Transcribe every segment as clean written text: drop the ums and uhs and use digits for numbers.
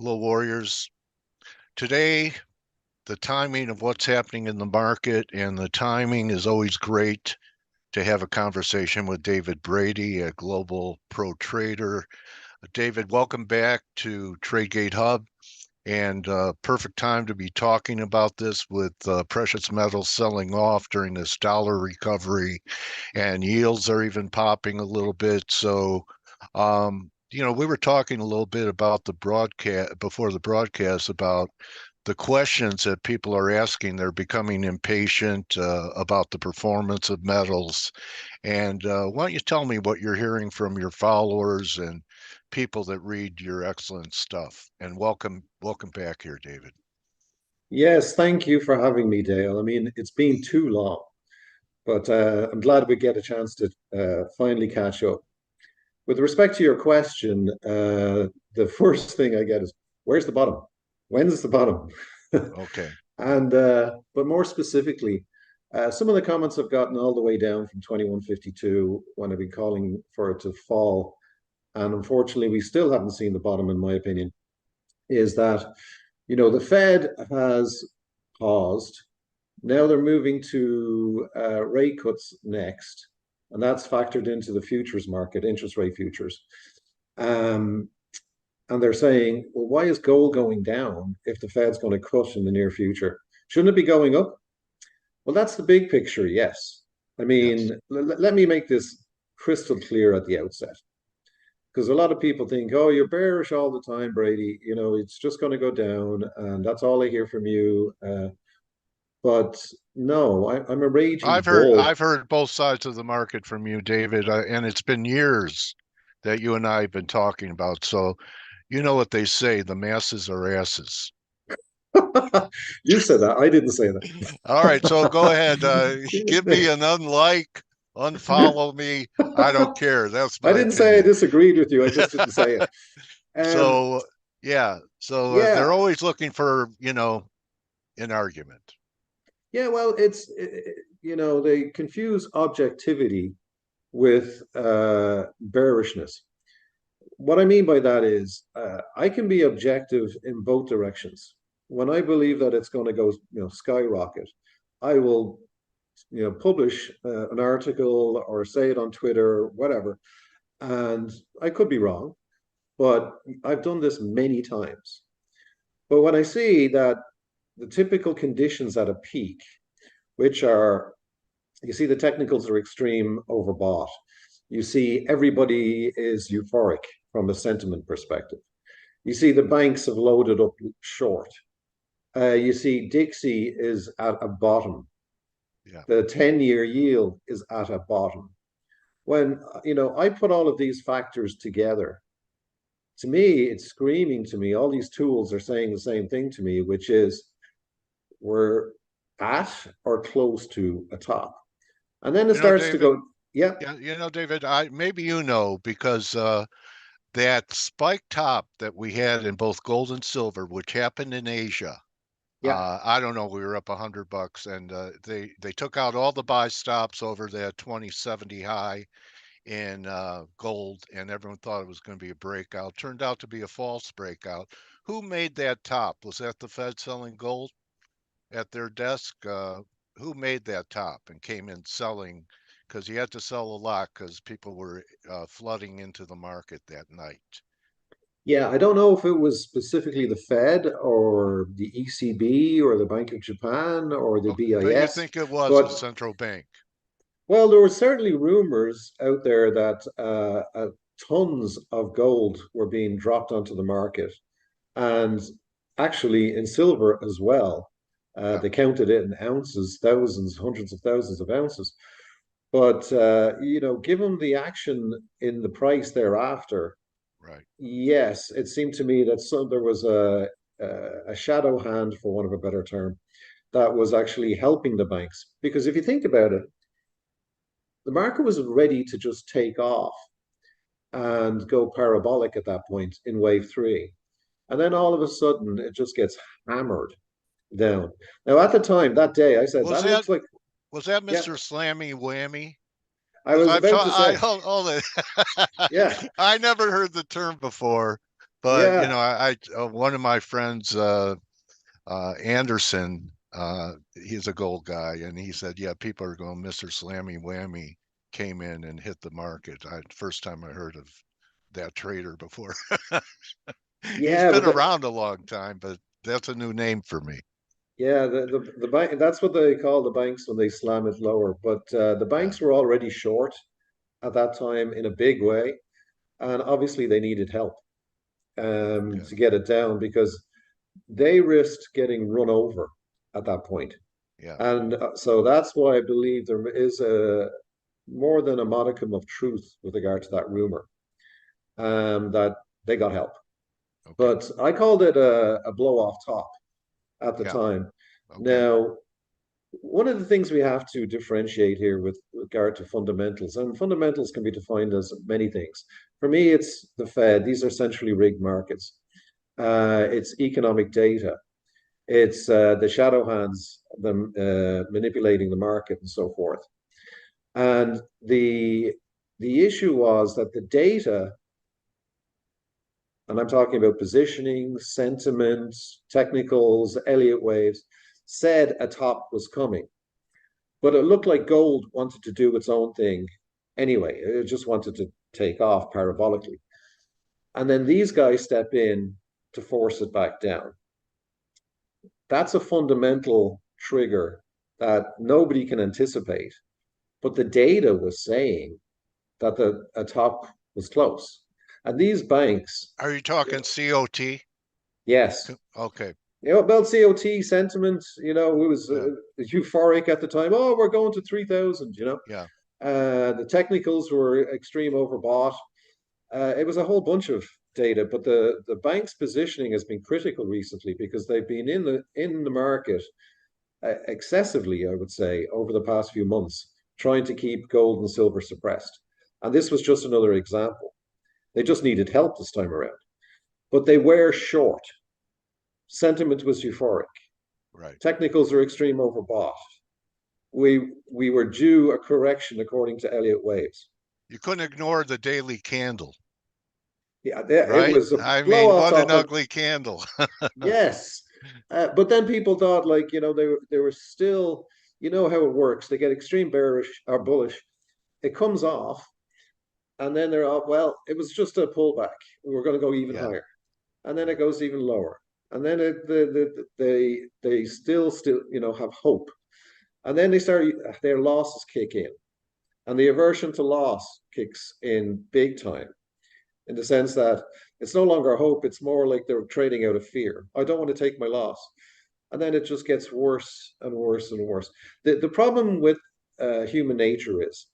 Hello, Warriors. Today, the timing of what's happening in the market and the timing is always great to have a conversation with David Brady, a global pro trader. David, welcome back to TradeGATEHub, and perfect time to be talking about this with precious metals selling off during this dollar recovery, and yields are even popping a little bit. So, we were talking a little bit about the broadcast before the broadcast about the questions that people are asking. They're becoming impatient about the performance of metals. And why don't you tell me what you're hearing from your followers and people that read your excellent stuff? And welcome back here, David. Yes, thank you for having me, Dale. I mean, it's been too long, but I'm glad we get a chance to finally catch up. With respect to your question, the first thing I get is, where's the bottom? When's the bottom? Okay. And but more specifically, some of the comments have gotten all the way down from 2152 when I've been calling for it to fall. And unfortunately, we still haven't seen the bottom, in my opinion, is that, the Fed has paused. Now they're moving to rate cuts next, and that's factored into the futures market, interest rate futures. Um, and they're saying, well, why is gold going down if the Fed's going to cut in the near future? Shouldn't it be going up? Well, that's the big picture, yes. I Yes. mean, let me make this crystal clear at the outset. Because a lot of people think, oh, you're bearish all the time, Brady. It's just going to go down, and that's all I hear from you. But no, I'm a raging bull. I've heard both sides of the market from you, David, and it's been years that you and I have been talking about. So you know what they say, the masses are asses. You said that. I didn't say All right, so go ahead. Give me that. an unlike, unfollow me. I don't care. That's I my didn't say I opinion. disagreed with you. I just didn't say it. Um, So, yeah. So they're yeah, always looking for, an argument. yeah. Well, they confuse objectivity with bearishness. What I mean by that is, I can be objective in both directions. When I believe that it's going to go, skyrocket, I will, publish an article or say it on Twitter, whatever. And I could be wrong, but I've done this many times. But when I see that the typical conditions at a peak, which are, you see, the technicals are extreme overbought. You see, everybody is euphoric from a sentiment perspective. You see, the banks have loaded up short. You see, Dixie is at a bottom. Yeah. The 10-year yield is at a bottom. When, I put all of these factors together, to me, it's screaming to me. All these tools are saying the same thing to me, which is we're at or close to a top. And then it starts to David, go, yeah, yeah, David, I maybe because that spike top that we had in both gold and silver, which happened in Asia. yeah, I don't know. We were up $100, and they took out all the buy stops over that 2070 high in gold, and everyone thought it was going to be a breakout. Turned out to be a false breakout. Who made that top? Was that the Fed selling gold at their desk? Who made that top and came in selling? Because you had to sell a lot because people were flooding into the market that night. yeah. I don't know if it was specifically the Fed or the ECB or the Bank of Japan or the Okay, but you BIS, think it was the but central bank? well, there were certainly rumors out there that tons of gold were being dropped onto the market, and actually in silver as well. Yeah, They counted it in ounces, thousands, hundreds of thousands of ounces. But given the action in the price thereafter, right. yes, it seemed to me that there was a shadow hand, for want of a better term, that was actually helping the banks. Because if you think about it, the market was ready to just take off and go parabolic at that point in wave three. And then all of a sudden, it just gets hammered down. Now, at the time, that day, I said, Was that that looks like, was that yeah, Mr. Slammy Whammy? I Because was I've about taught to say, hold it. yeah, I never heard the term before, But Yeah, one of my friends, Anderson, he's a gold guy, and he said, "Yeah, people are going, Mr. Slammy Whammy came in and hit the market." First time I heard of that trader before. He's yeah, been around a long time, but that's a new name for me. yeah, the bank, that's what they call the banks when they slam it lower. But the Yeah, banks were already short at that time in a big way, and obviously they needed help yeah, to get it down because they risked getting run over at that point. yeah. And so that's why I believe there is a more than a modicum of truth with regard to that rumor, that they got help. Okay. But I called it a blow off top at the Yeah. time. Okay. Now, one of the things we have to differentiate here with regard to fundamentals, and fundamentals can be defined as many things. For me, it's the Fed. These are centrally rigged markets. It's economic data. It's the shadow hands, them manipulating the market and so forth. And the issue was that the data, and I'm talking about positioning, sentiment, technicals, Elliott waves, said a top was coming. But it looked like gold wanted to do its own thing anyway. It just wanted to take off parabolically. And then these guys step in to force it back down. That's a fundamental trigger that nobody can anticipate. But the data was saying that the a top was close. And these banks, Are you talking C.O.T? yes, Okay. about C.O.T sentiment, it was Yeah. euphoric at the time. Oh, we're going to 3,000, Yeah. The technicals were extreme overbought. It was a whole bunch of data, but the bank's positioning has been critical recently because they've been in the market excessively, I would say, over the past few months, trying to keep gold and silver suppressed. And this was just another example. They just needed help this time around, but they were short. Sentiment was euphoric. Right. Technicals are extreme overbought. We were due a correction according to Elliott waves. You couldn't ignore the daily candle, Yeah, it right? was a I blow mean, off what an top. And ugly candle. yes, but then people thought like they were still, how it works. They get extreme bearish or bullish. It comes off, and then they're off. Well, it was just a pullback. We're going to go even Yeah. higher, and then Yeah. it goes even lower, and then they still have hope, and then their losses kick in, and the aversion to loss kicks in big time in the sense that it's no longer hope, it's more like they're trading out of fear. I don't want to take my loss. And then it just gets worse and worse and worse. The problem with human nature is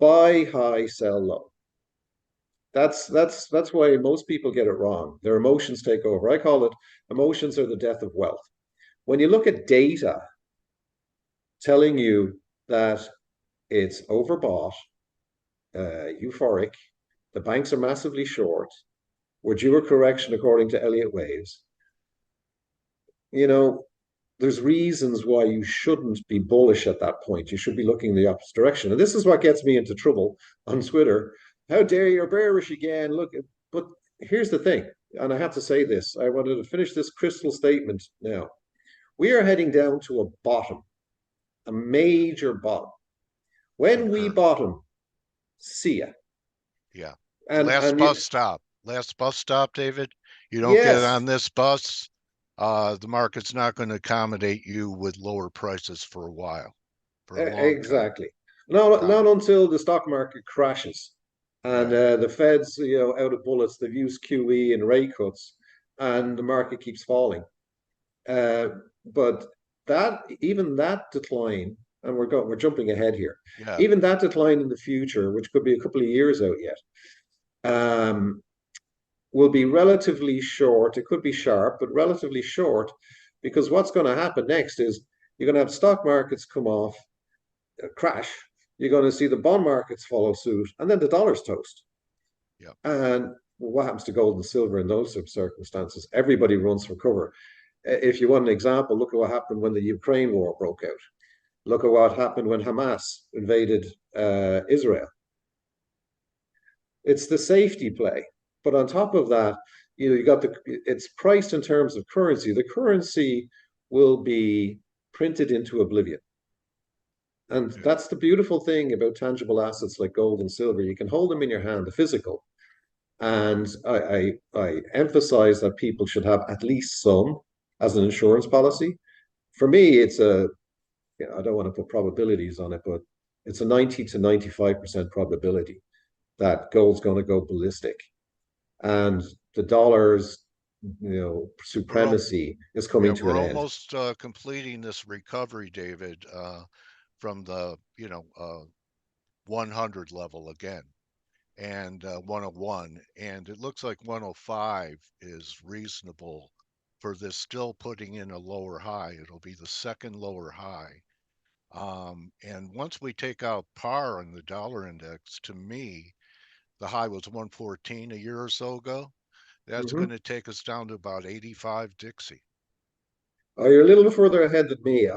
buy high, sell low. That's why most people get it wrong. Their emotions take over. I call it emotions are the death of wealth. When you look at data telling you that it's overbought, euphoric, the banks are massively short, we're due a correction according to Elliott waves. You know, there's reasons why you shouldn't be bullish at that point. You should be looking the opposite direction. And this is what gets me into trouble on Twitter. How dare you're bearish again? Look, but here's the thing, and I have to say this. I wanted to finish this crystal statement now. We are heading down to a bottom, a major bottom. When we Concur. bottom, see ya. Yeah. And you, Last bus stop, David. You don't get yes, on this bus, the market's not going to accommodate you with lower prices for a while, for a long time. exactly. Not Promise. until the stock market crashes and Right. the Fed's out of bullets. They've used QE and rate cuts, and the market keeps falling. Uh, but that even that decline, and we're jumping ahead here. Yeah. Even that decline in the future, which could be a couple of years out yet, um, will be relatively short. It could be sharp, but relatively short, because what's going to happen next is you're going to have stock markets come off crash, you're going to see the bond markets follow suit, and then the dollar's toast. Yeah. And what happens to gold and silver in those circumstances? Everybody runs for cover. If you want an example, look at what happened when the Ukraine war broke out. Look at what happened when Hamas invaded Israel. It's the safety play. but on top of that, you got it's priced in terms of currency. The currency will be printed into oblivion. And Yeah. that's the beautiful thing about tangible assets like gold and silver. You can hold them in your hand, the physical. And I emphasize that people should have at least some as an insurance policy. For me, I don't want to put probabilities on it, but it's a 90 to 95% probability that gold's going to go ballistic. And the dollar's, We're supremacy is yeah, coming to we're an end. almost completing this recovery, David, from the 100 level again, and 101, and it looks like 105 is reasonable for this, still putting in a lower high. It'll be the second lower high. And once we take out par on the dollar index, to me, the high was 114 a year or so ago. That's going Mhm. to take us down to about 85 Dixie. Oh, you're a little further ahead than me.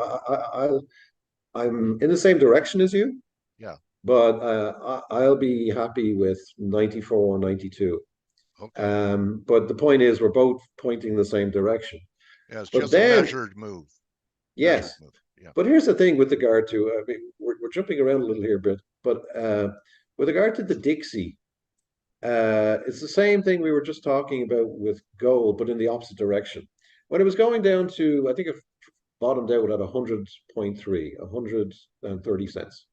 I'm in the same direction as you, Yeah. but I'll be happy with 94, 92. Okay. But the point is, we're both pointing the same direction. Yeah, it's But just a then, measured move. Measured yes. move. Yeah. But here's the thing with regard to, I mean, we're jumping around a little here, but with regard to the Dixie, it's the same thing we were just talking about with gold, but in the opposite direction. When it was going down to, I think it bottomed out at 100.3, 130 cents.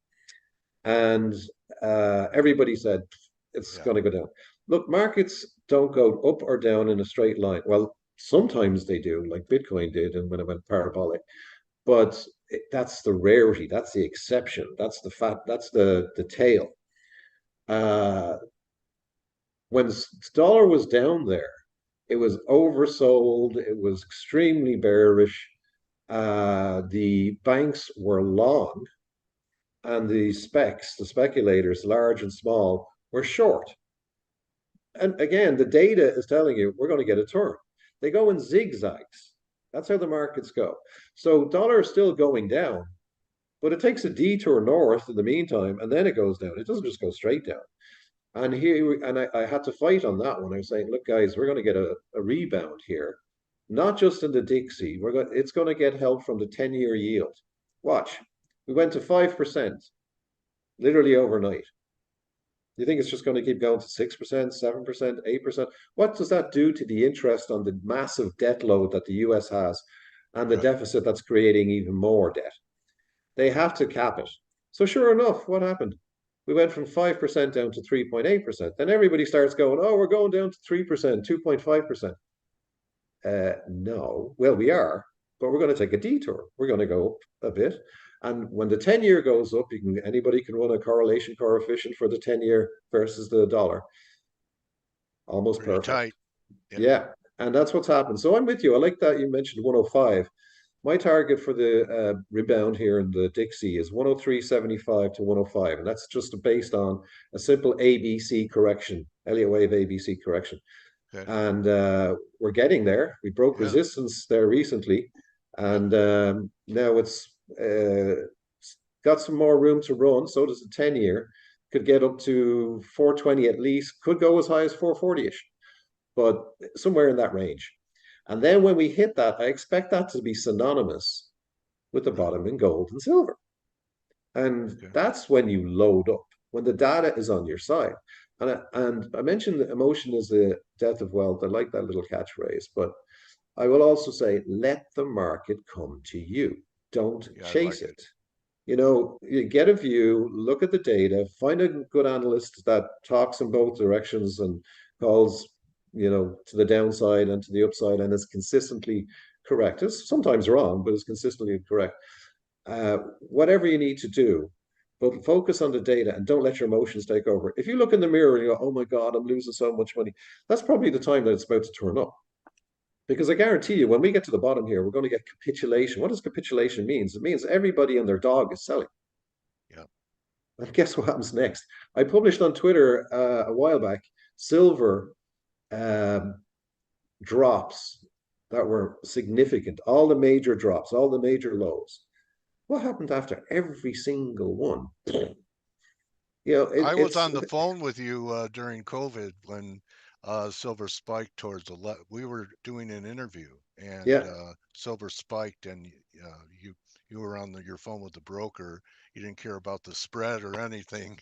And everybody said it's Yeah. going to go down. Look, markets don't go up or down in a straight line. Well, sometimes they do, like Bitcoin did, and when it went parabolic. But that's the rarity. That's the exception. That's the fat. That's the tail. Uh, when the dollar was down there, it was oversold. It was extremely bearish. The banks were long, and the the speculators, large and small, were short. And again, the data is telling you we're going to get a turn. They go in zigzags. That's how the markets go. So dollar is still going down, but it takes a detour north in the meantime, and then it goes down. It doesn't just go straight down. And I had to fight on that one. I was saying, look, guys, we're going to get a rebound here, not just in the Dixie. It's going to get help from the 10-year yield. Watch, we went to 5%, literally overnight. Do you think it's just going to keep going to 6%, 7%, 8%? What does that do to the interest on the massive debt load that the US has and the Right. deficit that's creating even more debt? They have to cap it. So sure enough, what happened? We went from 5% down to 3.8%. Then everybody starts going, oh, we're going down to 3%, 2.5%. No, well, we are, but we're going to take a detour. We're going to go up a bit. And when the 10-year goes up, anybody can run a correlation coefficient for the 10-year versus the dollar. Almost Pretty perfect. tight. Yeah. Yeah. And that's what's happened. So I'm with you. I like that you mentioned 105. My target for the rebound here in the Dixie is 103.75 to 105. And that's just based on a simple ABC correction, Elliott wave ABC correction. Okay. And we're getting there. We broke Yeah. resistance there recently. Yeah. And now it's got some more room to run. So does the 10-year. Could get up to 420 at least, could go as high as 440-ish, but somewhere in that range. And then when we hit that, I expect that to be synonymous with the Right. bottom in gold and silver. And Okay. that's when you load up, when the data is on your side. And I mentioned that emotion is the death of wealth. I like that little catchphrase, but I will also say, let the market come to you. Don't Yeah, I chase like it. it. You get a view, look at the data, find a good analyst that talks in both directions and calls, to the downside and to the upside and is consistently correct. It's sometimes wrong, but is consistently correct. Whatever you need to do, but focus on the data and don't let your emotions take over. If you look in the mirror and you go, oh my God, I'm losing so much money, that's probably the time that it's about to turn up. Because I guarantee you, when we get to the bottom here, we're going to get capitulation. What does capitulation mean? It means everybody and their dog is selling. Yeah. And guess what happens next? I published on Twitter a while back silver um, drops that were significant, all the major drops, all the major lows. What happened after every single one? I was It's on the phone with you during COVID when silver spiked towards the we were doing an interview, and Yeah, silver spiked, and you were on your phone with the broker. You didn't care about the spread or anything.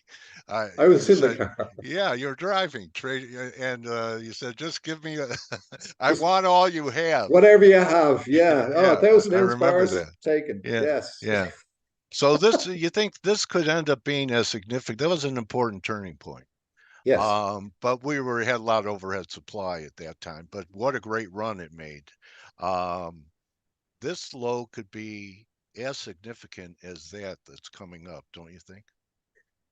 I was You in the said, car. yeah, you're driving trade, and you said, just give me a I want all you have. Whatever you have. Yeah. Oh, Yeah, 1,000 ounce remember bars that. taken. Yeah, Yes. yeah. So this, you think this could end up being as significant? That was an important turning point. Yes. But had a lot of overhead supply at that time. But what a great run it made. Um, this low could be as significant as that's coming up, don't you think?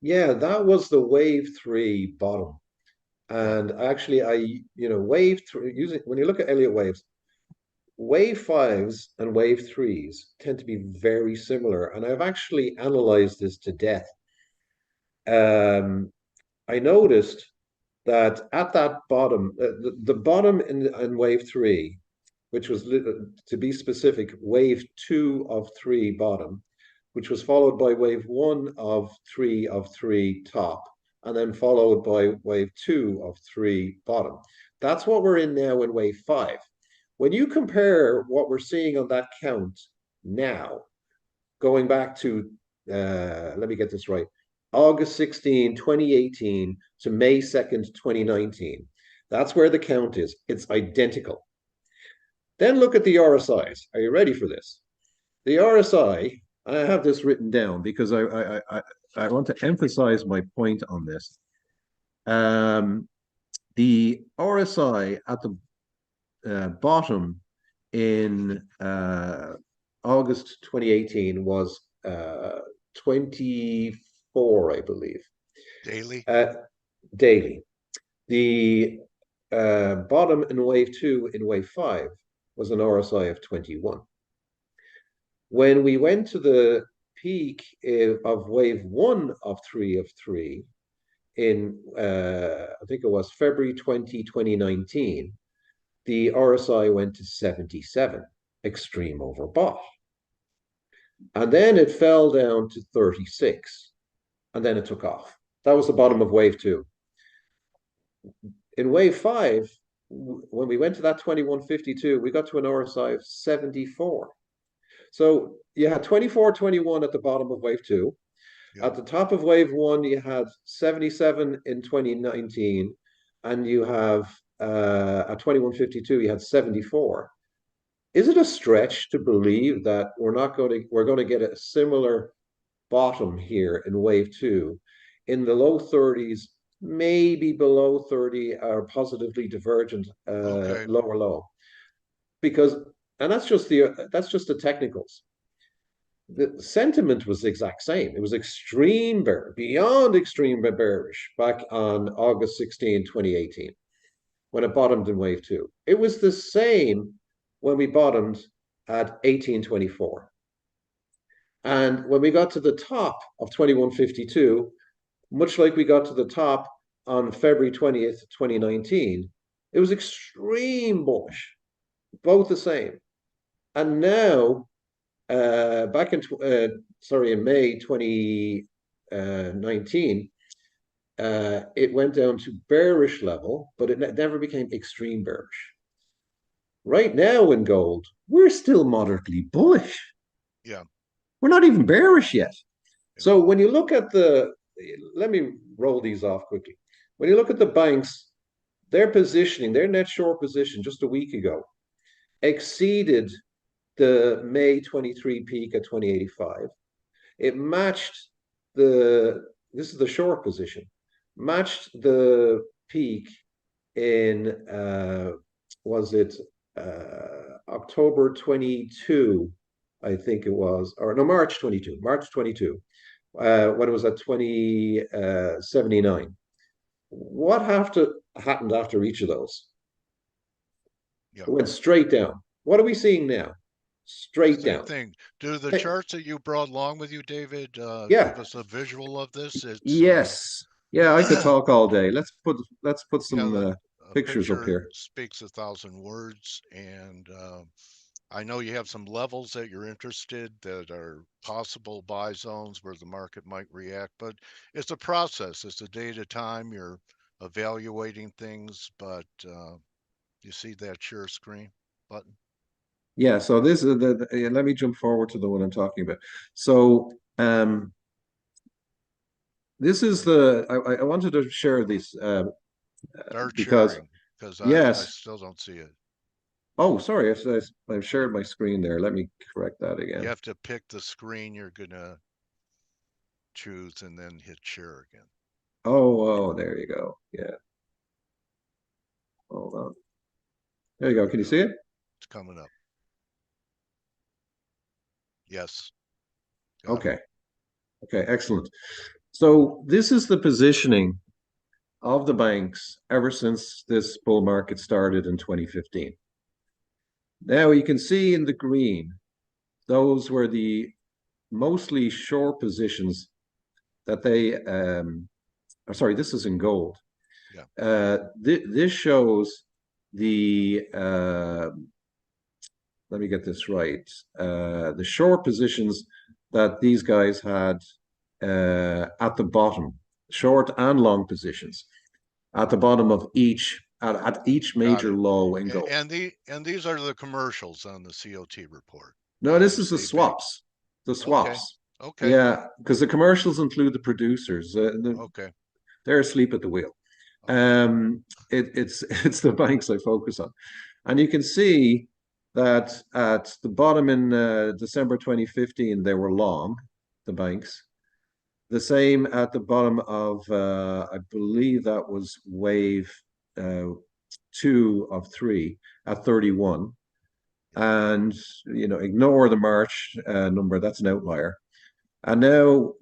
Yeah, that was the wave three bottom. Yeah. And actually, wave three, using when you look at Elliott waves, wave fives and wave threes tend to be very similar. And I've actually analyzed this to death. Um, I noticed that at that bottom, the bottom in wave three, which was, to be specific, wave two of three bottom, which was followed by wave one of three top, and then followed by wave two of three bottom. That's what we're in now in wave five. When you compare what we're seeing on that count now, going back to, let me get this right, August 16, 2018 to May 2nd, 2019. That's where the count is. It's identical. Then look at the RSIs. Are you ready for this? The RSI, I have this written down because I want to emphasize my point on this. The RSI at the bottom in August 2018 was 24, I believe, Daily? uh, daily. The bottom in wave two in wave five was an RSI of 21. When we went to the peak of wave one of three in, I think it was February 2019, the RSI went to 77, extreme overbought. And then it fell down to 36, and then it took off. That was the bottom Wow. of wave two. In wave five, when we went to that 2152, we got to an RSI of 74. So you had 24, 21 at the bottom of wave two. Yeah. At the top of wave one, you had 77 in 2019, and you have at 2152, you had 74. Is it a stretch to believe that we're going to get a similar bottom here in wave two in the low 30s, maybe below 30, or positively divergent Okay. lower low? Because, and that's just the technicals. The sentiment was the exact same. It was extreme bear, beyond extreme bearish back on August 16, 2018, when it bottomed in wave two. It was the same when we bottomed at 1824. And when we got to the top of 2152, much like we got to the top on February 20th, 2019, it was extreme bullish, both the same. And now, back in May 2019, it went down to bearish level, but it never became extreme bearish. Right now in gold, we're still moderately bullish. Yeah. We're not even bearish yet. Yeah. So when you look at let me roll these off quickly. When you look at the banks, their positioning, their net short position just a week ago exceeded the May 23 peak at 2085. It matched this is the short position, matched the peak in, was it October 22, I think it was, or no, March 22, when it was at 2079. What happened after each of those? Yeah. It went straight down. What are we seeing now? Straight Same down. thing. Do the Hey, charts that you brought along with you, David, yeah, give us a visual of this? It's yes, yeah. I could talk all day. Let's put yeah, some a pictures up picture here. speaks a thousand words, and I know you have some levels that you're interested that are possible buy zones where the market might react, but it's a process. It's a day at a time. You're evaluating things, but you see that share screen button? Yeah, so this is let me jump forward to the one I'm talking about. So this is I wanted to share this Start because sharing, because I yes. still don't see it. Oh, sorry, I've shared my screen there. Let me correct that You again. have to pick the screen you're gonna choose and then hit share again. Oh, there you go. Yeah, hold on. There you There go. we Can you see go. it? It's coming up. Yes, got it. Okay. Okay, excellent. So this is the positioning of the banks ever since this bull market started in 2015. Now you can see in the green, those were the mostly short positions that they, sorry, this is in gold. Yeah. This shows the, let me get this right, the short positions that these guys had at the bottom, short and long positions at the bottom of at each Got major it. low in gold. And these are the commercials on the C.O.T. report. No, this You is the see big. swaps. The Okay. swaps. Okay. Yeah, because the commercials include the producers. Okay. They're asleep at the wheel. Okay. It's it's the banks I focus on, and you can see that at the bottom in December 2015 they were long, the banks. The same at the bottom of I believe that was wave uh, two of three at 31, Yeah. and ignore the March number. That's an outlier. And now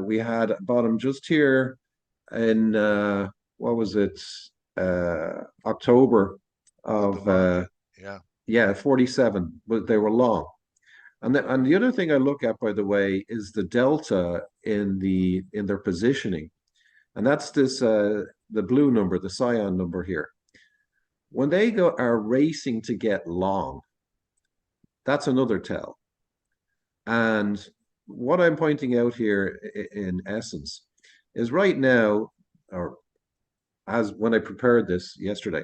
we had bottom just here in what was it? October Of the of market. Yeah. yeah, 47, but they were long. And the other thing I look at, by the way, is the delta in their positioning. And that's this the blue number, the cyan number here. When they are racing to get long, that's another tell. And what I'm pointing out here in essence is right now, or as when I prepared this yesterday,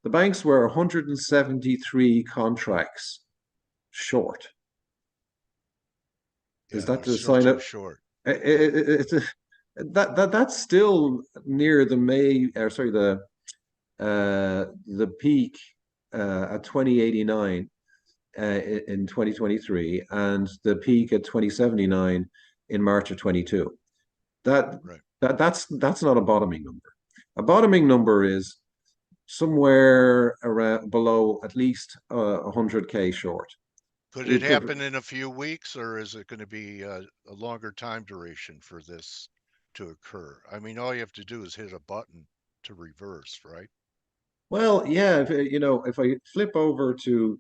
the banks were 173 contracts short. Is Yeah. that They're the still sign too up? short. Yeah. It's that's still near the May, or sorry, the peak at 2089 in 2023, and the peak at 2079 in March of 22. That Right. that's not a bottoming number. A bottoming number is somewhere around below at least 100K short. Could it It could, happen in a few weeks, or is it going to be a longer time duration for this to occur? I mean, all you have to do is hit a button to reverse, right? well, yeah. If I flip over to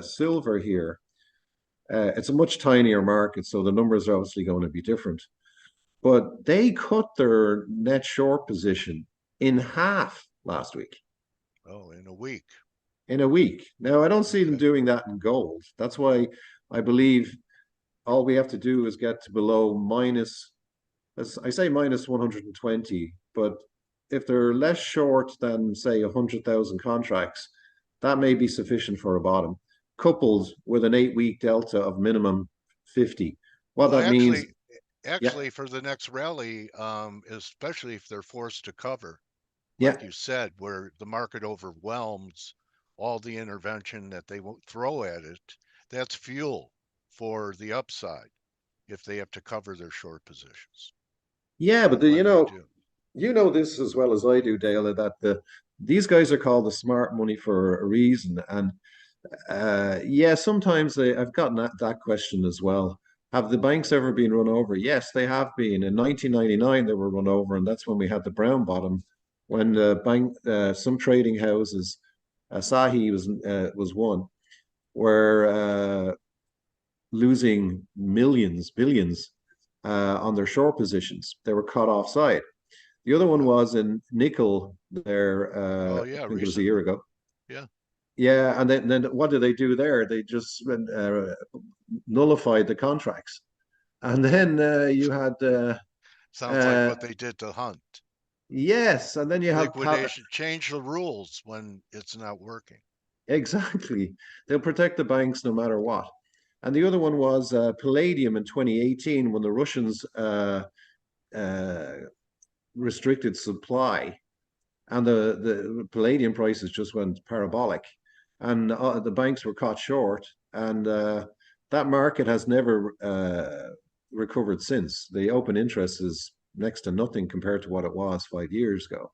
silver here, it's a much tinier market, so the numbers are obviously going to be different. But they cut their net short position in half last week, Oh, in a week. in a week. Now, I don't see them Okay. doing that in gold. That's why I believe all we have to do is get to below minus, as I say, minus 120. But if they're less short than, say, 100,000 contracts, that may be sufficient for a bottom, coupled with an 8 week delta of minimum 50. What Well, that means, yeah, actually, for the next rally, especially if they're forced to cover, yeah, like you said, where the market overwhelms all the intervention that they won't throw at it, that's fuel for the upside if they have to cover their short positions. yeah, but And when they do, you know this as well as I do, Dale, that these guys are called the smart money for a reason. And yeah, sometimes I've gotten that question as well. Have the banks ever been run over? Yes, they have been. In 1999, they were run over, and that's when we had the brown bottom, when some trading houses, Asahi was one, were losing millions, billions on their short positions. They were caught offside. The other one yeah. was in nickel there, Oh, I yeah, think it was a year recently. ago. Yeah. Yeah, and then what did they do there? They just nullified the contracts. And then you had Sounds like uh, what they did to Hunt. Yes, and then you have Liquidation, change the rules when it's not working. exactly. They'll protect the banks no matter what. And the other one was palladium in 2018 when the Russians uh, restricted supply and the palladium prices just went parabolic, and the banks were caught short, and that market has never recovered since. The open interest is next to nothing compared to what it was 5 years ago.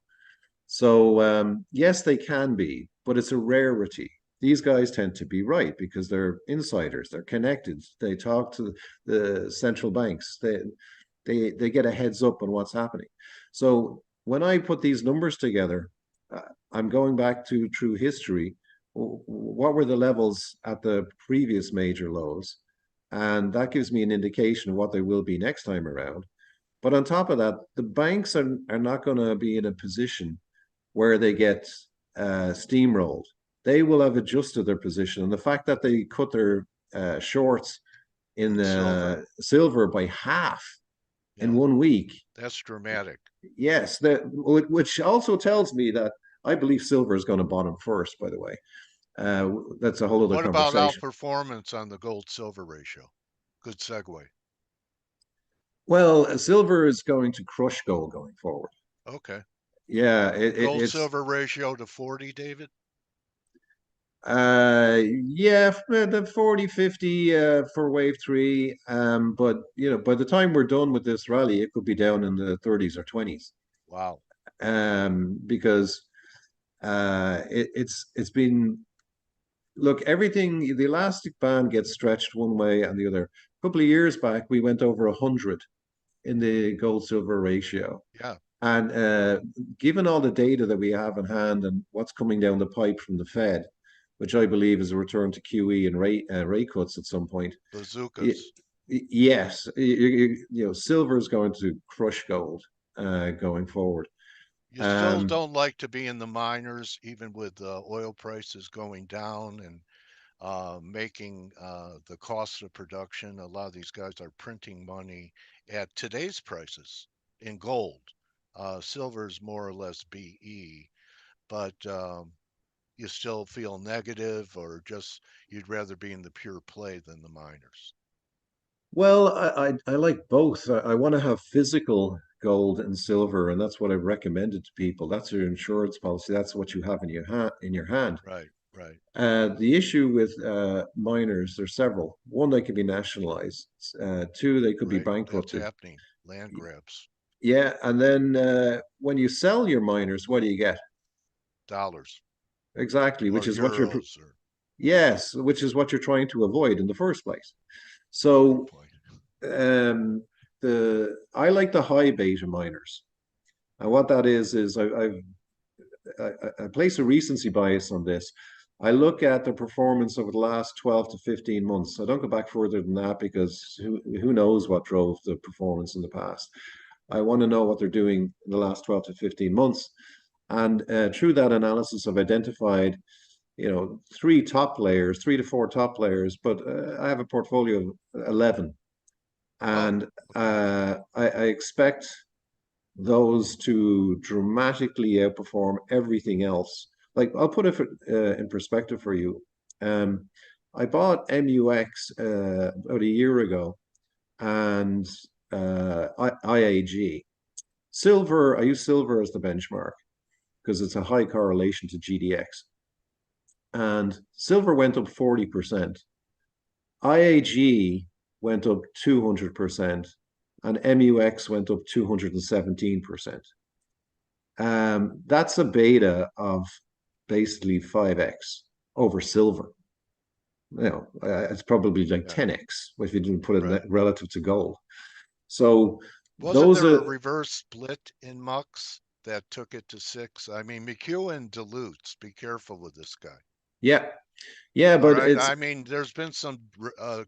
So yes, they can be, but it's a rarity. These guys tend to be right because they're insiders. They're connected. They talk to the central banks. They get a heads up on what's happening. So when I put these numbers together, I'm going back to true history. What were the levels at the previous major lows? And that gives me an indication of what they will be next time around. But on top of that, the banks are not going to be in a position where they get steamrolled. They will have adjusted their position. And the fact that they cut their shorts in Silver. silver by half in Yeah, 1 week, that's dramatic. yes, which also tells me that I believe silver is going to bottom first, by the way. That's a whole other What about conversation. outperformance on the gold silver ratio? Good segue. Well, silver is going to crush gold going forward. Okay. Yeah, Gold it's silver ratio to 40, David? yeah, the 40-50 for wave three. But by the time we're done with this rally, it could be down in the 30s or 20s. Wow. Because it's been look, everything, the elastic band gets stretched one way and the other. A couple of years back, we went over 100 in the gold silver ratio. Yeah. And given all the data that we have in hand and what's coming down the pipe from the Fed, which I believe is a return to QE and rate cuts at some point, Bazookas. yes, silver is going to crush gold going forward. You still Um, don't like to be in the minors, even with oil prices going down and making the cost of production. A lot of these guys are printing money at today's prices in gold. Silver is more or less BE, but you still feel negative, or just you'd rather be in the pure play than the minors. well, I like both. I want to have physical gold and silver, and that's what I've recommended to people. That's your insurance policy. That's what you have in your hand. Right, right, The issue with miners, there's several. One, they can be nationalized. Two, they could be right. That's bankrupted. happening. Land grabs, Yeah, and then when you sell your miners, what do you get? dollars Exactly, or which is what you're, euros, or yes, which is what you're trying to avoid in the first place. good So point. um, the I like the high beta miners, and what that is I place a recency bias on this. I look at the performance over the last 12 to 15 months. I don't go back further than that because who knows what drove the performance in the past. I want to know what they're doing in the last 12 to 15 months. And through that analysis, I've identified, three to four top layers, but I have a portfolio of 11. Oh, And okay. I expect those to dramatically outperform everything else. Like I'll put it in perspective for you. Um, I bought MUX about a year ago, and IAG silver. I use silver as the benchmark because it's a high correlation to GDX, and silver went up 40%. IAG went up 200%, and MUX went up 217%. That's a beta of basically 5x over silver. It's probably like Yeah, 10x if you didn't put it right. relative to gold. So Wasn't those there a are, reverse split in Mux that took it to six? I mean, McEwen dilutes. Be careful with this guy. yeah, yeah, All but right. it's, I mean, there's been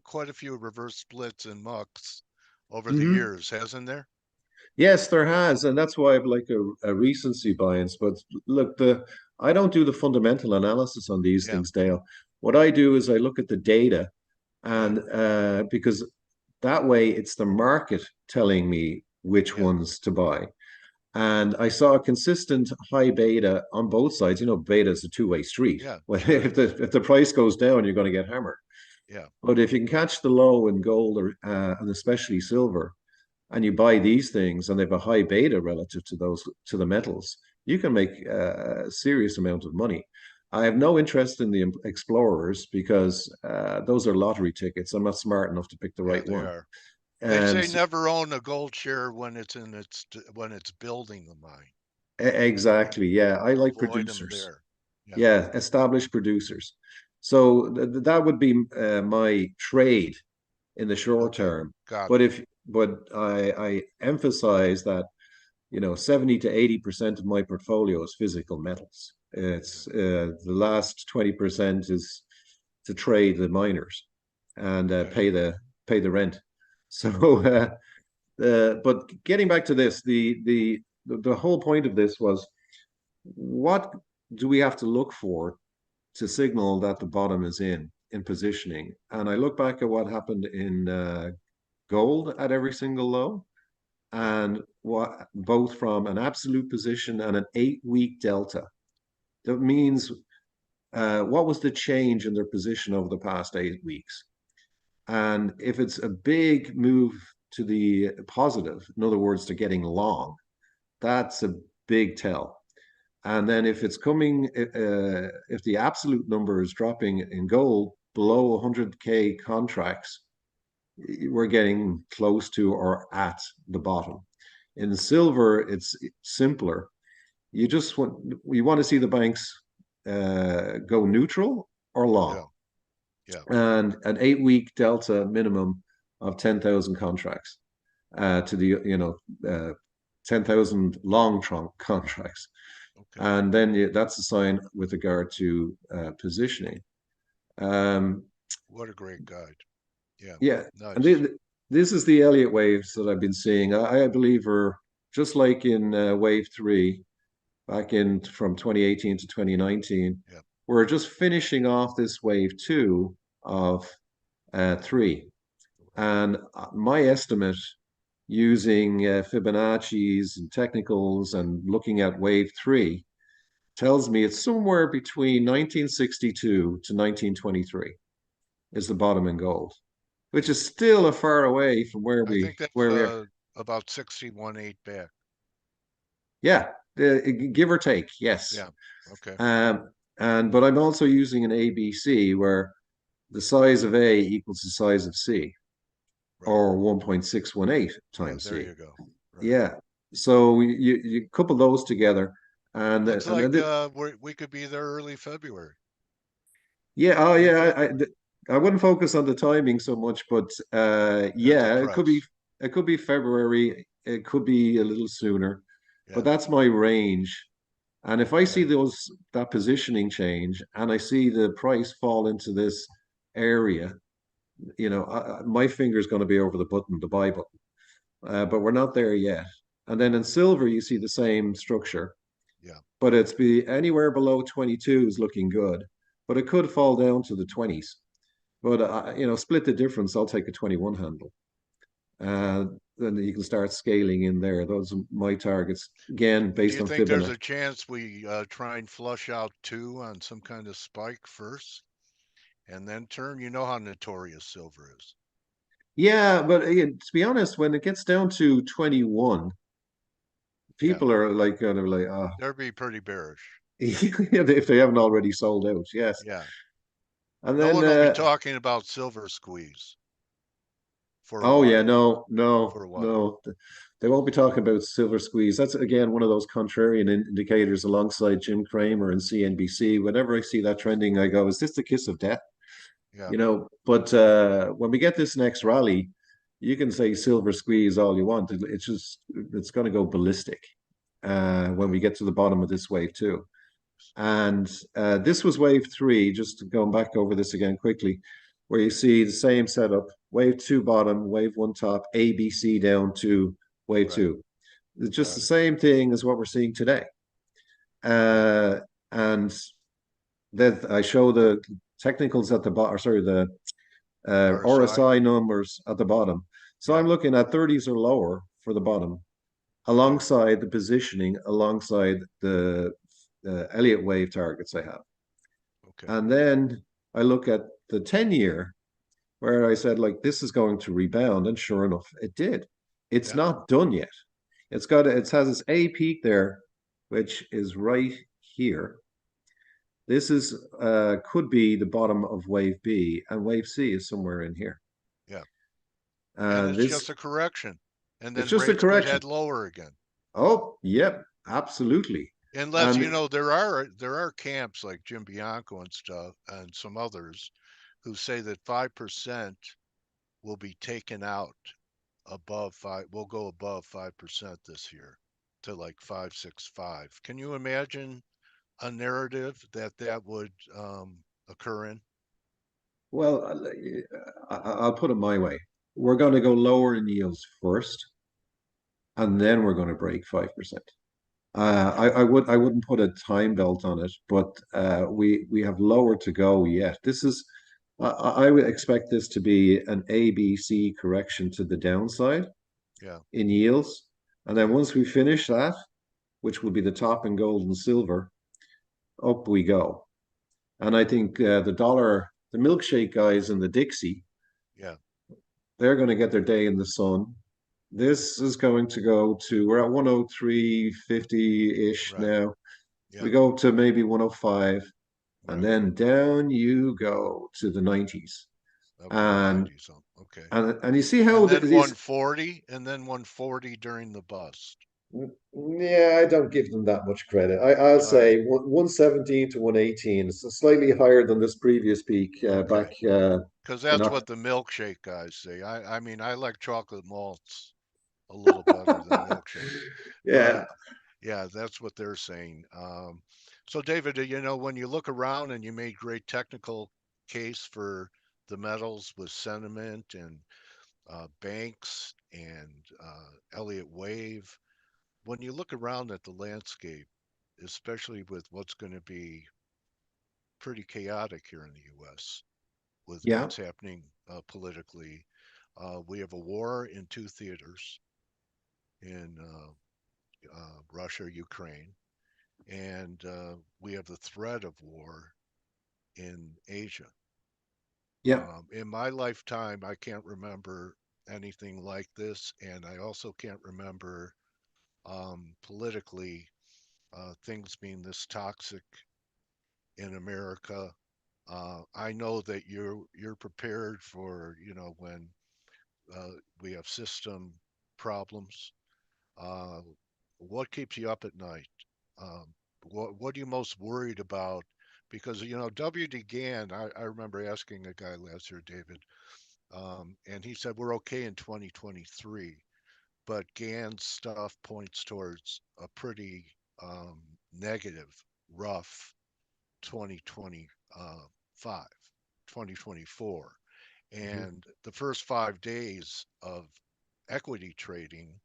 quite a few reverse splits in Mux over the mhm. years, hasn't there? Yes, there has, and that's why I've like a recency bias. But look, I don't do the fundamental analysis on these Yeah, things, Dale. What I do is I look at the data, right. and because that way it's the market telling me which Yeah, ones to buy. And I saw a consistent high beta on both sides. You know, beta is a two-way street. Yeah, Well, sure is. if the price goes down, you're going to get hammered. Yeah, But if you can catch the low in gold or and especially silver, and you buy these things and they have a high beta relative to those to the metals, you can make a serious amount of money. I have no interest in the explorers because those are lottery tickets. I'm not smart enough to pick the yeah, right they one. are. They And say never own a gold share when it's building the mine. exactly, yeah, I like Avoid them producers. there. Yeah. Yeah, established producers. So that would be my trade in the short Okay. term. Got But it. if but I emphasize that 70 to 80% of my portfolio is physical metals. Yeah. It's the last 20% is to trade the miners and Okay. pay the rent. So, but getting back to this, the whole point of this was what do we have to look for to signal that the bottom is in positioning? And I look back at what happened in gold at every single low, Yeah. and what both from an absolute position and an 8 week delta. That means what was the change in their position over the past 8 weeks? And if it's a big move to the positive, in other words, to getting long, that's a big tell. And then if it's coming, if the absolute number is dropping in gold below 100K contracts, we're getting close to or at the bottom. In silver, it's simpler. You want to see the banks go neutral or long, Yeah. Yeah. and an 8 week delta minimum of 10,000 contracts to the 10,000 long trunk contracts, Okay. and then that's a sign with regard to positioning. Um, What a great guide. Yeah. yeah, and Nice. this is the Elliott waves that I've been seeing. I believe are just like in wave three back in from 2018 to 2019. Yeah. We're just finishing off this wave two of three. And my estimate using Fibonacci's and technicals and looking at wave three tells me it's somewhere between 1962 to 1923 is the bottom in gold, which is still a far away from I think that's where we are. about 61.8 back. Yeah, give or take, yes. Yeah. Okay. And but I'm also using an ABC where the size of A equals the size of C, Right. or 1.618 Yeah. times There C. you go. Right. Yeah. So you couple those together, and Looks and like then we could be there early February. yeah, oh Late yeah, February. I wouldn't focus on the timing so much, but And the yeah, price. it could be February, it could be a little sooner, but Yeah. that's my range. And if I see Okay. that positioning change and I see the price fall into this area, my finger's going to be over the button, the buy button. But we're not there yet. And then in silver, you see the same structure, Yeah. but it's be anywhere below 22 is looking good, but it could fall down to the 20s. But split the difference. I'll take a 21 handle. Uh, then you can start scaling in there. Those are my targets again, Do based you on think there's Fibonacci. a chance we try and flush out two on some kind of spike first and then turn? You know how notorious silver is. Yeah, but again, to be honest, when it gets down to 21, Yeah. people are like kind of like, ah, They'd be pretty bearish. if they haven't already sold out, yes. Yeah. And No then, one will be talking about silver squeeze for a oh yeah, while. no, no, For a while. no, they won't be talking about silver squeeze. That's again one of those contrarian indicators alongside Jim Cramer and CNBC. Whenever I see that trending, I go, "Is this the kiss of death?" Yeah. But when we get this next rally, you can say silver squeeze all you want. It's going to go ballistic when Okay. we get to the bottom of this wave too. And this was wave three, just going back over this again quickly, where you see the same setup, wave two bottom, wave one top, ABC down to wave Right. two. It's just the Got it. same thing as what we're seeing today. Yeah. And then I show the technicals at the bottom, sorry, the RSI. RSI numbers at the bottom. So Yeah. I'm looking at 30s or lower for the bottom. alongside the positioning, alongside the Elliott wave targets I have. Okay. And then I look at the 10-year where I said, like, this is going to rebound. And sure enough, it did. It's Yeah. not done yet. It has its A peak there, which is right here. This is could be the bottom of wave B, and wave C is somewhere in here. Yeah. And And it's this just a correction. And it's then just a rates could correction. head lower again. Oh, yep, absolutely. Unless, And there are camps like Jim Bianco and stuff and some others who say that 5% will be taken out above five, will go above 5% this year to like 5.65. Can you imagine a narrative that would occur in? well, I'll put it my way. We're going to go lower in yields first, and then we're going to break 5%. Okay. I wouldn't put a time belt on it, but we have lower to go yet. I would expect this to be an ABC correction to the downside Yeah. in yields, and then Yeah. once we finish that, which will be the top in gold and silver, up we go. And I think the milkshake guys and the Dixie, Yeah. they're going to get their day in the sun. This is going to go to, we're at 103.50 ish Right. now. Yeah. We go to maybe 105, and Right. then down you go to the 90s. Up to the And 90s. Okay. you see how And then these 140 and then 140 during the bust. yeah, I don't give them that much credit. I'll All right. say 117 to 118. It's slightly higher than this previous peak back Okay. Because in that's October. what the milkshake guys say. I mean, I like chocolate malts a little better than milkshake. But Yeah, yeah, that's what they're saying. So, David, when you look around and you made great technical case for the metals with sentiment and banks and Elliott Wave, when you look around at the landscape, especially with what's going to be pretty chaotic here in the U.S. with yeah, what's happening politically, we have a war in two theaters in Russia, Ukraine, and we have the threat of war in Asia. yeah, In my lifetime, I can't remember anything like this, and I also can't remember politically things being this toxic in America. I know that you're prepared for when we have system problems. Uh, what keeps you up at night? Um, what are you most worried about? Because WD Gann, I remember asking a guy last year, David, and he said we're okay in 2023, but Gann's stuff points towards a pretty negative, rough 2025, 2024. mhm, And the first 5 days of equity trading,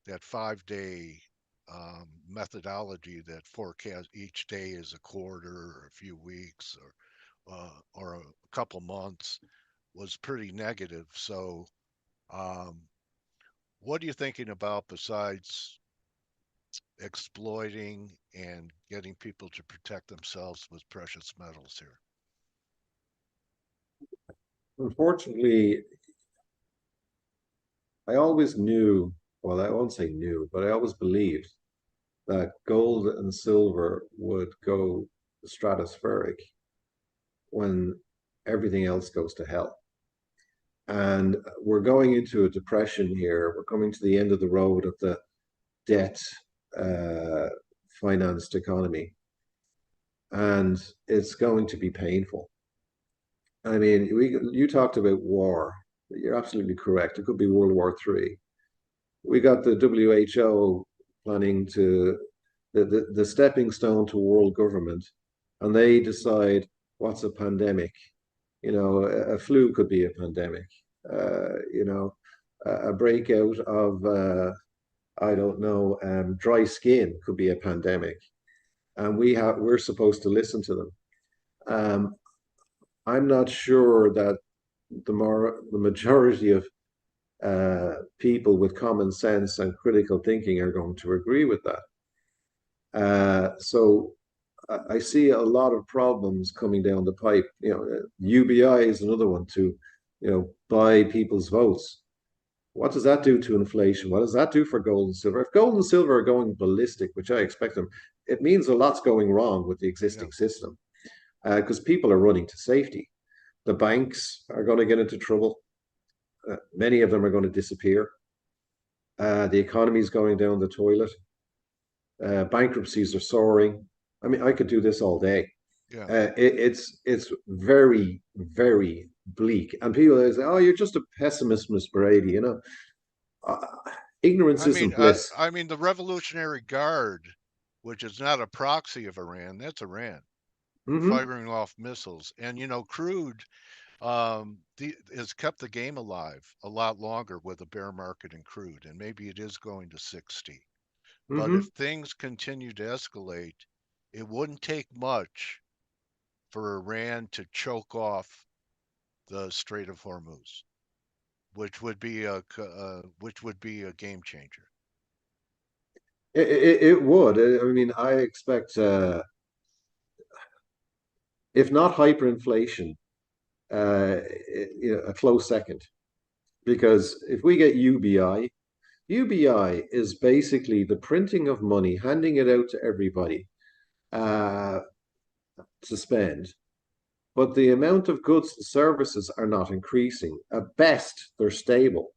that 5 day methodology that forecasts each day is a quarter or a few weeks or a couple months, was pretty negative. So, um, what are you thinking about besides exploiting and getting people to protect themselves with precious metals here? unfortunately, I always knew, well, I won't say knew, but I always believed that gold and silver would go stratospheric when everything else goes to hell. And we're going into a depression here. We're coming to the end of the road of the debt uh, financed economy, and it's going to be painful. I mean, you talked about war. You're absolutely correct. It could be World War III. We got the WHO planning to the stepping stone to world government, and they decide what's a pandemic. A flu could be a pandemic. A breakout of I don't know, dry skin could be a pandemic, and we're supposed to listen to them. I'm not sure that the majority of people with common sense and critical thinking are going to agree with that. So I see a lot of problems coming down the pipe. UBI is another one to, buy people's votes. What does that do to inflation? What does that do for gold and silver? If gold and silver are going ballistic, which I expect them, it means a lot's going wrong with the Yeah. existing system because people are running to safety. The banks are going to get into trouble. Many of them are going to disappear. The economy is going down the toilet. Bankruptcies are soaring. I mean, I could do this all day. Yeah. It's very, very bleak. And people say, "Oh, you're just a pessimist, Miss Brady." Uh, ignorance I mean, isn't bliss. I mean, the Revolutionary Guard, which is not a proxy of Iran, that's Iran Hmm. firing off missiles. And crude has kept the game alive a lot longer with a bear market in crude, and maybe it is going to 60. But if Hmm. things continue to escalate, it wouldn't take much for Iran to choke off the Strait of Hormuz, which would be a game changer. It would. I mean, I expect, if not hyperinflation, a close second. Because if we get UBI, UBI is basically the printing of money, handing it out to everybody uh, to spend. But the amount of goods and services are not increasing. At best, they're stable.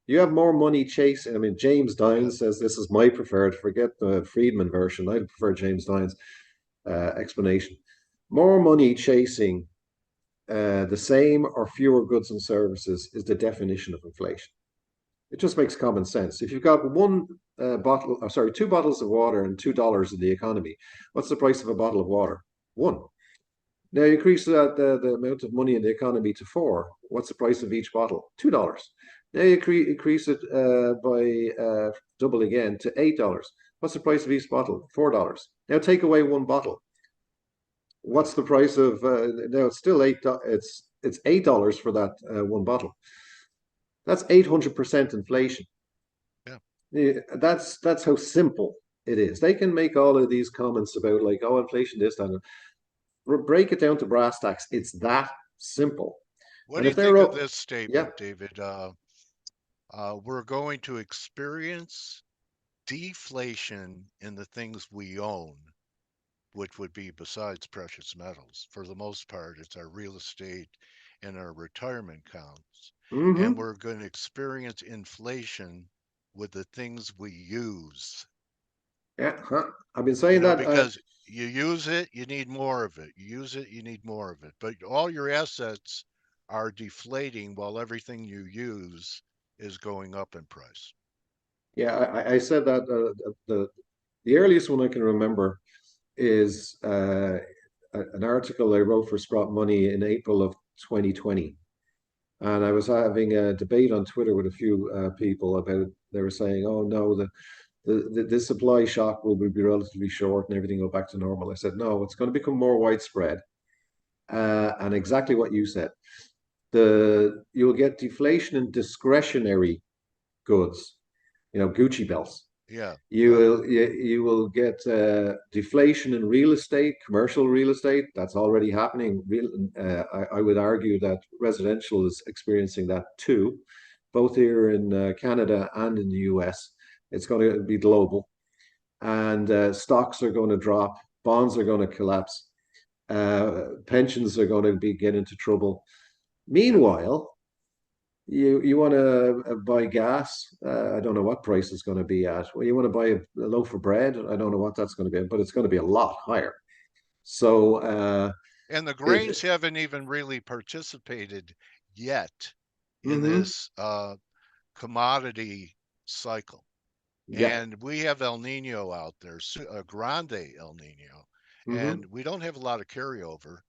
You have more money chasing. I mean, James Yeah. Dines says this is my preferred. Forget the Friedman version. I prefer James Dines' explanation. More money chasing the same or fewer goods and services is the definition of inflation. It just makes common sense. If you've got two bottles of water and $2 in the economy, what's the price of a bottle of water? One. Now you increase the amount of money in the economy to four. What's the price of each bottle? $2. Now you increase it by double again to $8. What's the price of each bottle? $4. Now take away one bottle. Yeah. What's the price of now? It's still eight. It's $8 for that one bottle. That's 800% inflation. Yeah. Yeah, that's how simple it is. They can make all of these comments about like, oh, inflation this, that. Break it down to brass tacks. It's that simple. What And do you if they're think of up, this yeah. statement, David? We're going to experience deflation in the things we own, which would be besides precious metals. For the most part, it's our real estate and our retirement accounts. And Hmm. we're going to experience inflation with the things we use. Yeah, huh. I've been saying that. Because you use it, you need more of it. You use it, you need more of it. But all your assets are deflating while everything you use is going up in price. Yeah, I said that the earliest one I can remember is an article I wrote for Sprott Money in April of 2020. And I was having a debate on Twitter with a few people about, they were saying, oh no, the supply shock will be relatively short and everything go back to normal. I said, no, it's going to become more widespread. And exactly what you said. You'll get deflation in discretionary goods, Gucci belts. Yeah, yeah, You will get deflation in real estate, commercial real estate. That's already happening. I would argue that residential is experiencing that too, both here in Canada and in the US. It's going to be global, and stocks are going to drop, bonds are going to collapse, pensions are going to be get into trouble. yeah. Meanwhile, you want to buy gas. I don't know what price it's going to be at. Well, you want to buy a loaf of bread. I don't know what that's going to be, but it's going to be a lot higher. So And the it. grains haven't even really participated yet in Hmm. this commodity cycle. Yeah. And we have El Nino out there, a grande El Nino, and Hmm. we don't have a lot of carryover.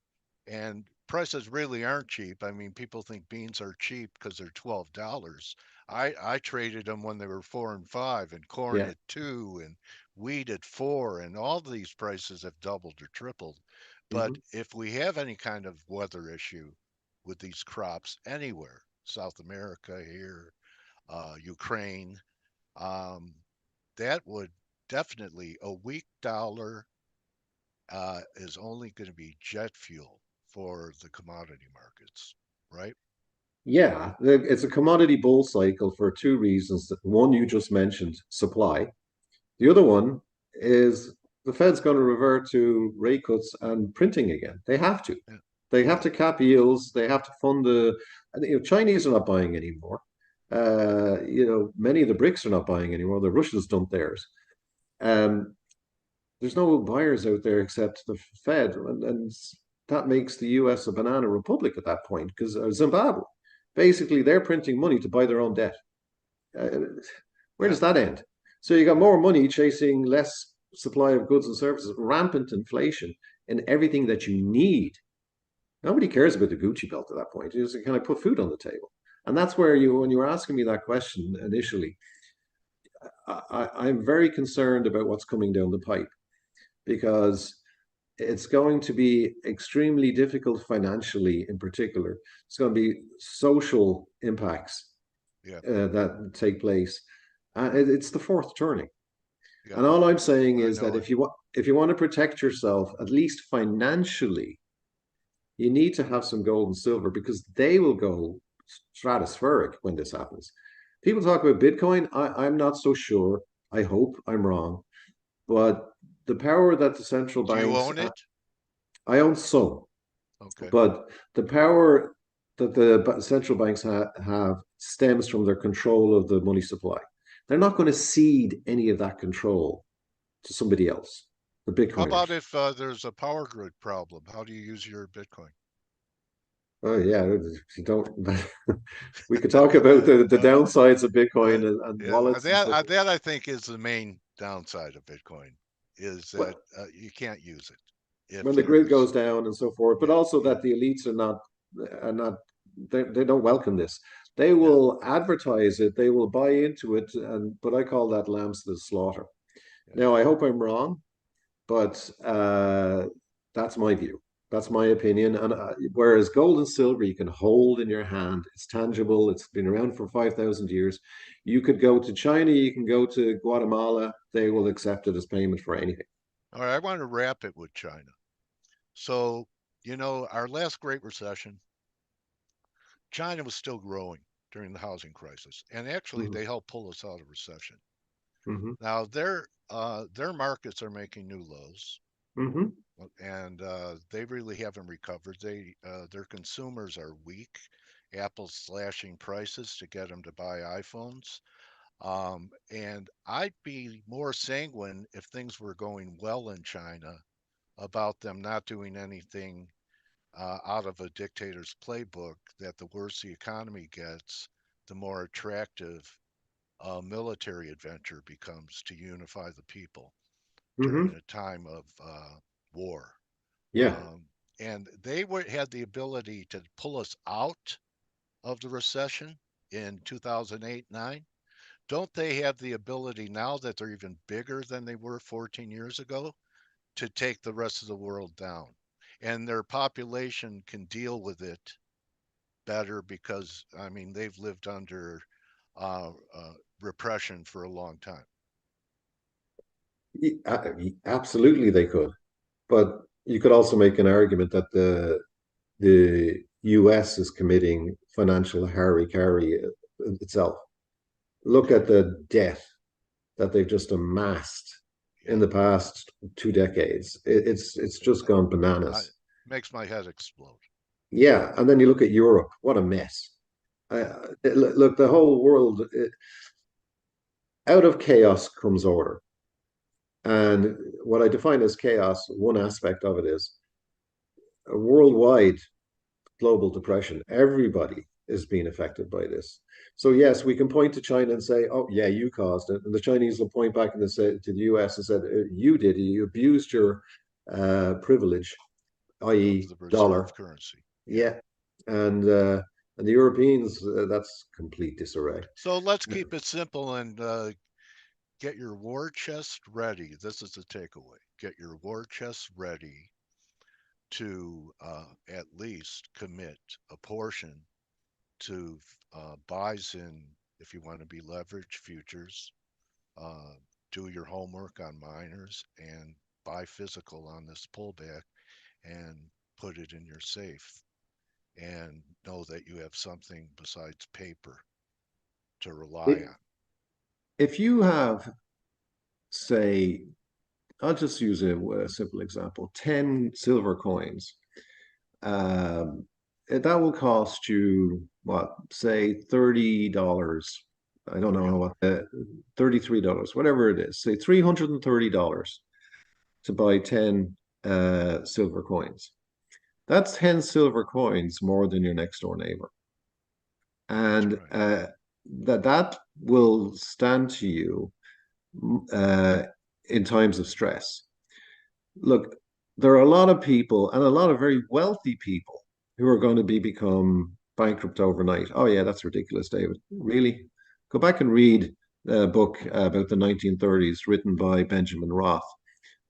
And prices really aren't cheap. I mean, people think beans are cheap because they're $12. I traded them when they were 4 and 5, and corn Yeah. at 2, and wheat at 4, and all these prices have doubled or tripled. But Hmm. if we have any kind of weather issue with these crops anywhere, South America here, Ukraine. Um, that would definitely, a weak dollar is only going to be jet fuel for the commodity markets, right? Yeah, it's a commodity bull cycle for two reasons. One you just mentioned, supply. The other one is the Fed's going to revert to rate cuts and printing again. They have to. Yeah. They have Yeah. to cap yields. They have to fund the. Chinese are not buying anymore. Many of the BRICS are not buying anymore. The Russians dumped theirs. Um, there's no buyers out there except the Fed, and that makes the U.S. a banana republic at that point because Zimbabwe, basically, they're printing money to buy their own debt. Uh, where Yeah. does that end? So you got Yeah. more money chasing less supply of goods and services, rampant inflation in everything that you need. Nobody cares about the Gucci belt at that point. You just kind of put food on the table. And that's where when you were asking me that question initially, I'm very concerned about what's coming down the pipe because it's going to be extremely difficult financially, in particular. It's going to be social impacts Yeah. that take place. It's the fourth turning. Yeah. And all I'm saying I is that know it. if you want to protect yourself, at least financially, you need to have some gold and silver because they will go stratospheric when this happens. People talk about Bitcoin. I'm not so sure. I hope I'm wrong. But the power that the central Do you banks, own it? I own some, Okay. but the power that the central banks have stems from their control of the money supply. They're not going to cede any of that control to somebody else, the How about Bitcoiners. if there's a power grid problem? How do you use your Bitcoin? Oh yeah, you don't. We could talk about the uh, downsides of Bitcoin and yeah, wallets and so forth. that I think is the main downside of Bitcoin is that Well, you can't use it if when the grid there's goes down and so forth, but yeah, also yeah, that the elites are not they don't welcome this. They yeah, will advertise it, they will buy into it, and but I call that lambs to the slaughter. yeah. Now I hope I'm wrong, but that's my view. That's my opinion. And whereas gold and silver you can hold in your hand, it's tangible. It's been around for 5,000 years. You could go to China, you can go to Guatemala. They will accept it as payment for anything. All right, I want to wrap it with China. So, our last Great Recession, China was still growing during the housing crisis, and actually Mm-hmm. they helped pull us out of recession. Mm-hmm. Now their markets are making new lows, Mm-hmm. and they really haven't recovered. Their consumers are weak. Apple's slashing prices to get them to buy iPhones. And I'd be more sanguine if things were going well in China about them not doing anything out of a dictator's playbook. That the worse the economy gets, the more attractive a military adventure becomes to unify the people during Mm-hmm. a time of war. Yeah. Um, and they had the ability to pull us out of the recession in 2008 9. Don't they have the ability now that they're even bigger than they were 14 years ago to take the rest of the world down? And their population can deal with it better because, I mean, they've lived under uh, uh, repression for a long time. Absolutely, they could. But you could also make an argument that the US is committing financial harry-carry itself. Look Yeah, at the debt that they've just amassed in yeah. the past 2 decades. It's just Uh, gone I bananas. makes my head explode. Yeah, and then you look at Europe. What a mess! Yeah, Look, the whole world out of chaos comes order, and what I define as chaos, one aspect of it is a worldwide global depression. Everybody is being affected by this. So yes, we can point to China and say, "Oh, yeah, you caused it," and the Chinese will point back and say to the U.S. and said, "You did it. You abused your privilege, of i.e., the dollar." reserve currency. Yeah. Yeah, and the Europeans, that's complete disarray. So let's keep it simple and get your war chest ready. This is the takeaway. Get your war chest ready to at least commit a portion to buys in if you want to be leveraged futures, uh, do your homework on miners and buy physical on this pullback and put it in your safe and know that you have something besides paper to rely It, on. if you have, say, I'll just use a simple example, 10 silver coins. Um, that will cost you what, say $30. I don't know Yeah, what $33, whatever it is. Say $330 to buy 10 silver coins. That's 10 silver coins more than your next door neighbor. that's And right. that will stand to you uh, in times of stress. Look, there are a lot of people and a lot of very wealthy people who are going to become bankrupt overnight. Oh yeah, that's ridiculous, David. Really? Go back and read a book about the 1930s written by Benjamin Roth,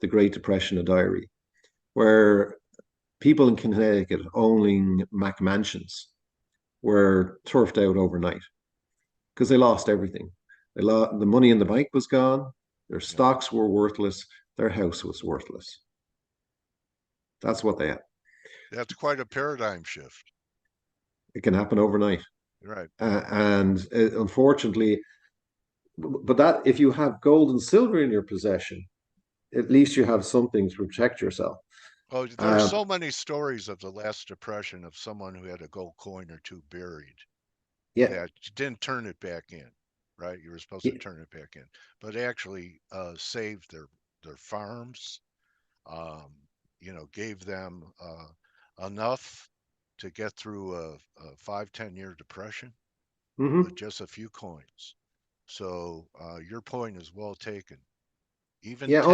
The Great Depression, a Diary, where people in Connecticut owning McMansions were turfed out overnight because they lost everything. The money in the bank was gone, their Yeah, stocks were worthless, their house was worthless. That's what they had. that's quite a paradigm shift. It can happen overnight. Right. And unfortunately, but that if you have gold and silver in your possession, at least you have something to protect yourself. Oh, there's Um, so many stories of the last depression of someone who had a gold coin or two buried yeah, that you didn't turn it back in, right? You were supposed to yeah, turn it back in, but actually saved their farms. Um, gave them enough to get through a 5-10 year depression with hmm just a few coins. So your point is well taken. Even yeah. 10.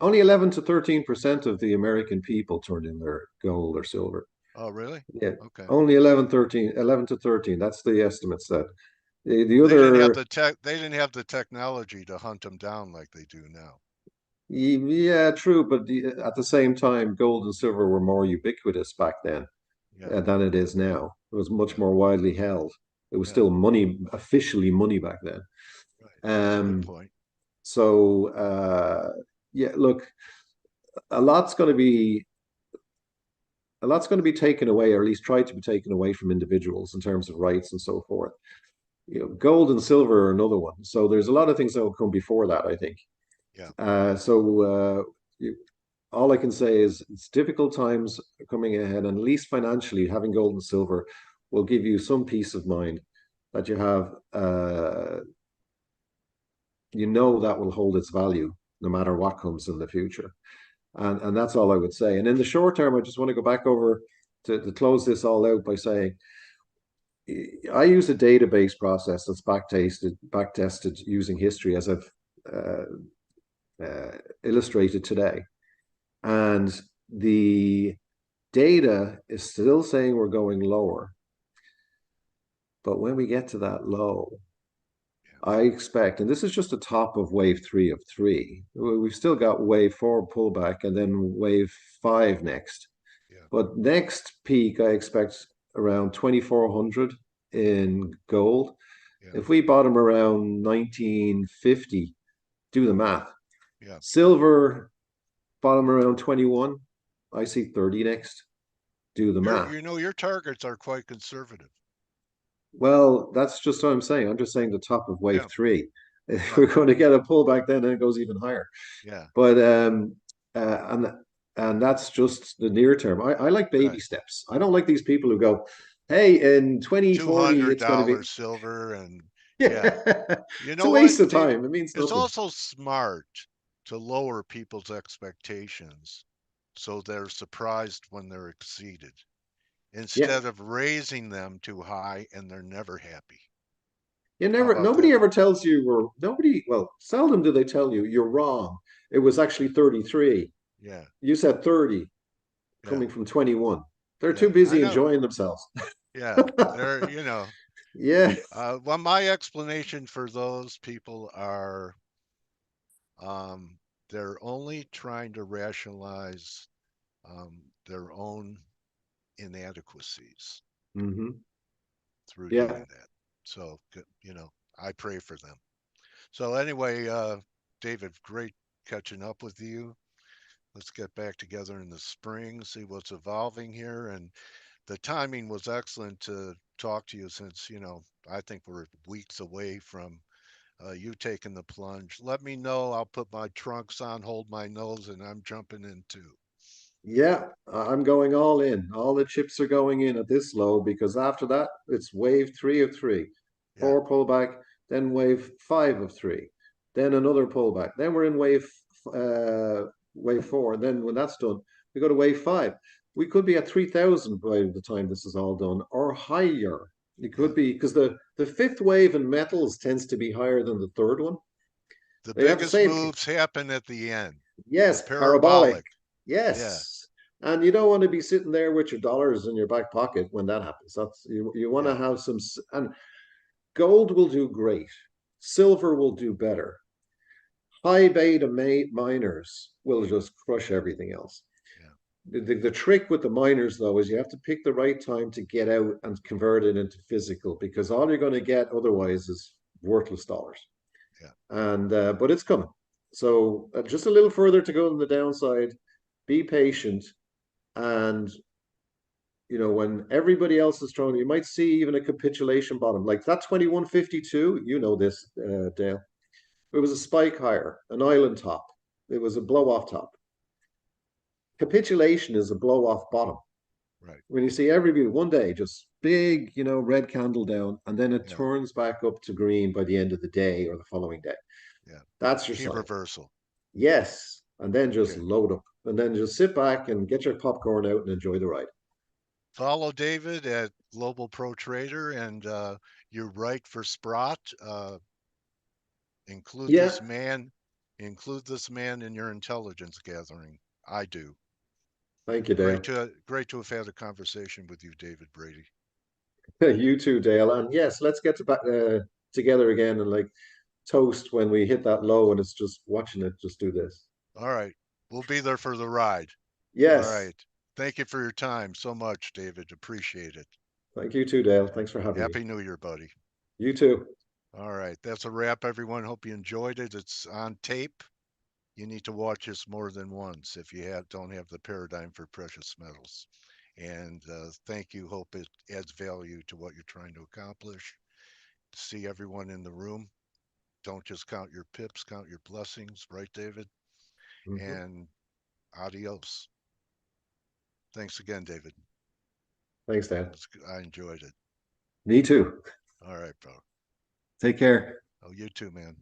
Only 11 to 13% of the American people turned in their gold or silver. Oh, really? Yeah, Okay. only 11 to 13. That's the estimates that the Well, they didn't have other, the tech. They didn't have the technology to hunt them down like they do now. yeah, true. But at the same time, gold and silver were more ubiquitous back then Yeah, than it is now. It was much yeah, more widely held. It was yeah. still money, officially money back then. Right. That's a good Um, point. so yeah, look, a lot's going to be a lot's going to be taken away, or at least tried to be taken away from individuals in terms of rights and so forth. Gold and silver are another one. So there's a lot of things that will come before that, I think. Yeah. So all I can say is it's difficult times coming ahead, and at least financially, having gold and silver will give you some peace of mind that you have. That will hold its value no matter what comes in the future. And that's all I would say. And in the short term, I just want to go back over to close this all out by saying I use a database process that's back tested using history as I've uh, illustrated today. And the data is still saying we're going lower. But when we get to that low, I expect, and this is just the top of wave three of three, we've still got wave four pullback and then wave five next. Yeah. But next peak, I expect around 2,400 in gold. Yeah. If we bottom around 1950, do the math. Yeah. Silver, bottom around 21. I see 30 next. Do the Your math. you know your targets are quite conservative. Well, that's just what I'm saying. I'm just saying the top of wave Yeah. three. If we're Right. going to get a pullback, then it goes even higher. Yeah. But uh, and and that's just the near term. I like baby Right. steps. I don't like these people who go, "Hey, in Two 2040, hundred it's going to be." dollars silver and yeah. Yeah, You it's a know what? waste of time. It means It's nothing. also smart to lower people's expectations so they're surprised when they're exceeded Yeah, instead of raising them too high and they're never happy. you How never. about that? Nobody ever tells you, or nobody. Well, seldom do they tell you you're wrong. It was actually 33. Yeah. You said 30, Yeah. coming from 21. They're too Yeah. I busy know. enjoying themselves. Yeah. Yeah. Well, my explanation for those people are they're only trying to rationalize their own inadequacies Hmm. through Yeah. doing that. So, I pray for them. So anyway, David, great catching up with you. Let's get back together in the spring, see what's evolving here. And the timing was excellent to talk to you since, I think we're weeks away from you taking the plunge. Let me know. I'll put my trunks on, hold my nose, and I'm jumping in too. Yeah, I'm going all in. All the chips are going in at this low because after that, it's wave three of three, Yeah, four pullback, then wave five of three, then another pullback. Then we're in wave four. And then when that's done, we go to wave five. We could be at 3,000 by the time this is all done, or higher. It yeah. could be because the fifth wave in metals tends to be higher than the third one. The They have the biggest same, moves happen at the end. The yes, parabolic. parabolic. Yeah, Yes. And you don't want to be sitting there with your dollars in your back pocket when that happens. That's you want to yeah, have some, and gold will do great. Silver will do better. High beta miners will just crush everything else. yeah, The trick with the miners, though, is you have to pick the right time to get out and convert it into physical because all you're going to get otherwise is worthless dollars. yeah. And but it's coming. So just a little further to go on the downside. Be patient, and when everybody else is strong, you might see even a capitulation bottom like that 2152. You know this, Dale. It was a spike higher, an island top. It was a blow off top. Capitulation is a blow off bottom. Right. When you see everybody one day just big, red candle down, and then it Yeah, turns back up to green by the end of the day or the following day. yeah. That's your Key sign. reversal. Yes. And then just Okay. load up and then just sit back and get your popcorn out and enjoy the ride. Follow David at Global Pro Trader, and you're right for Sprott. Include Yeah. this man. Include this man in your intelligence gathering. I do. Thank you, Great Dale. to have had a conversation with you, David Brady. You too, Dale. And yes, let's get together again and like toast when we hit that low and it's just watching it just do this. All right. We'll be there for the ride. All Yes. right. Thank you for your time so much, David. Appreciate it. Thank you too, Dale. Thanks for having me. Happy New Year, buddy. You too. All right. That's a wrap, everyone. Hope you enjoyed it. It's on tape. You need to watch this more than once if you don't have the paradigm for precious metals. And thank you. Hope it adds value to what you're trying to accomplish. See everyone in the room. Don't just count your pips, count your blessings, right, David? Mhm. And adios. Thanks again, David. Thanks, Dale. I enjoyed it. Me too. All right, bro. Take care. Oh, you too, man.